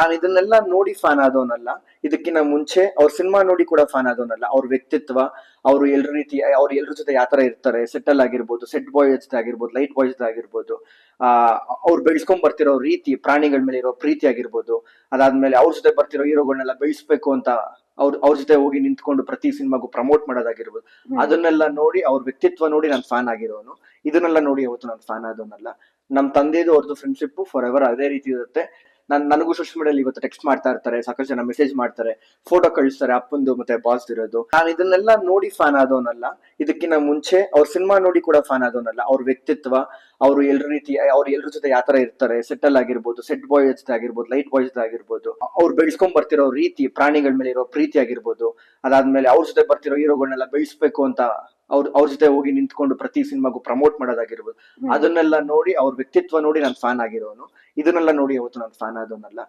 ನಾನು ಇದನ್ನೆಲ್ಲ ನೋಡಿ ಫ್ಯಾನ್ ಆದವನಲ್ಲ. ಇದಕ್ಕಿಂತ ಮುಂಚೆ ಅವ್ರ ಸಿನಿಮಾ ನೋಡಿ ಕೂಡ ಫ್ಯಾನ್ ಆದವನಲ್ಲ. ಅವ್ರ ವ್ಯಕ್ತಿತ್ವ, ಅವ್ರು ಎಲ್ರ ರೀತಿ, ಅವ್ರು ಎಲ್ರ ಜೊತೆ ಯಾವ ತರ ಇರ್ತಾರೆ, ಸೆಟ್ಟಲ್ ಆಗಿರ್ಬೋದು, ಸೆಟ್ ಬಾಯ್ ಜೊತೆ ಆಗಿರ್ಬೋದು, ಲೈಟ್ ಬಾಯ್ ಜೊತೆ ಆಗಿರ್ಬೋದು, ಆ ಅವ್ರು ಬೆಳೆಸ್ಕೊಂಡ್ ಬರ್ತಿರೋ ರೀತಿ, ಪ್ರಾಣಿಗಳ ಮೇಲೆ ಇರೋ ಪ್ರೀತಿ ಆಗಿರ್ಬೋದು, ಅದಾದ್ಮೇಲೆ ಅವ್ರ ಜೊತೆ ಬರ್ತಿರೋ ಹೀರೋಗಳನ್ನೆಲ್ಲ ಬೆಳೆಸ್ಬೇಕು ಅಂತ ಅವ್ರ ಜೊತೆ ಹೋಗಿ ನಿಂತ್ಕೊಂಡು ಪ್ರತಿ ಸಿನಿಮಾಗೂ ಪ್ರಮೋಟ್ ಮಾಡೋದಾಗಿರ್ಬೋದು, ಅದನ್ನೆಲ್ಲ ನೋಡಿ ಅವ್ರ ವ್ಯಕ್ತಿತ್ವ ನೋಡಿ ನಾನು ಫ್ಯಾನ್ ಆಗಿರೋನು. ಇದನ್ನೆಲ್ಲ ನೋಡಿ ಯಾವತ್ತು ನಾನು ಫ್ಯಾನ್ ಆದವನಲ್ಲ. ನಮ್ ತಂದೆದು ಅವ್ರದ್ದು ಫ್ರೆಂಡ್ಶಿಪ್ ಫಾರ್ ಎವರ್ ಅದೇ ರೀತಿ ಇರುತ್ತೆ. ನನಗೂ ಸೋಷಿಯಲ್ ಮೀಡಿಯಲ್ಲಿ ಇವತ್ತು ಟೆಕ್ಸ್ಟ್ ಮಾಡ್ತಾ ಇರ್ತಾರೆ, ಸಾಕಷ್ಟು ಜನ ಮೆಸೇಜ್ ಮಾಡ್ತಾರೆ, ಫೋಟೋ ಕಳಿಸ್ತಾರೆ ಅಪ್ಪಂದು ಮತ್ತೆ ಬಾಸ್ ಇರೋದು. ನಾನು ಇದನ್ನೆಲ್ಲ ನೋಡಿ ಫ್ಯಾನ್ ಆದವನಲ್ಲ. ಇದಕ್ಕಿಂತ ಮುಂಚೆ ಅವ್ರ ಸಿನಿಮಾ ನೋಡಿ ಕೂಡ ಫ್ಯಾನ್ ಆದವನಲ್ಲ. ಅವ್ರ ವ್ಯಕ್ತಿತ್ವ, ಅವ್ರು ಎಲ್ರ ರೀತಿ, ಅವ್ರು ಎಲ್ರ ಜೊತೆ ಯಾವ ತರ ಇರ್ತಾರೆ, ಸೆಟ್ಟಲ್ ಆಗಿರ್ಬೋದು, ಸೆಟ್ ಬಾಯ್ ಜೊತೆ ಆಗಿರ್ಬೋದು, ಲೈಟ್ ಬಾಯ್ ಜೊತೆ ಆಗಿರ್ಬೋದು, ಅವ್ರು ಬೆಳೆಸ್ಕೊಂಡ್ ಬರ್ತಿರೋ ರೀತಿ, ಪ್ರಾಣಿಗಳ ಮೇಲೆ ಇರೋ ಪ್ರೀತಿ ಆಗಿರ್ಬೋದು, ಅದಾದ್ಮೇಲೆ ಅವ್ರ ಜೊತೆ ಬರ್ತಿರೋ ಹೀರೋಗಳನ್ನೆಲ್ಲ ಬೆಳೆಸ್ಬೇಕು ಅಂತ ಅವ್ರ ಜೊತೆ ಹೋಗಿ ನಿಂತ್ಕೊಂಡು ಪ್ರತಿ ಸಿನಿಮಾಗೂ ಪ್ರಮೋಟ್ ಮಾಡೋದಾಗಿರ್ಬೋದು, ಅದನ್ನೆಲ್ಲ ನೋಡಿ ಅವ್ರ ವ್ಯಕ್ತಿತ್ವ ನೋಡಿ ನಾನು ಫ್ಯಾನ್ ಆಗಿರೋನು. ಇದನ್ನೆಲ್ಲ ನೋಡಿ ಯಾವತ್ತು ನಾನು ಫ್ಯಾನ್ ಆದವನಲ್ಲ.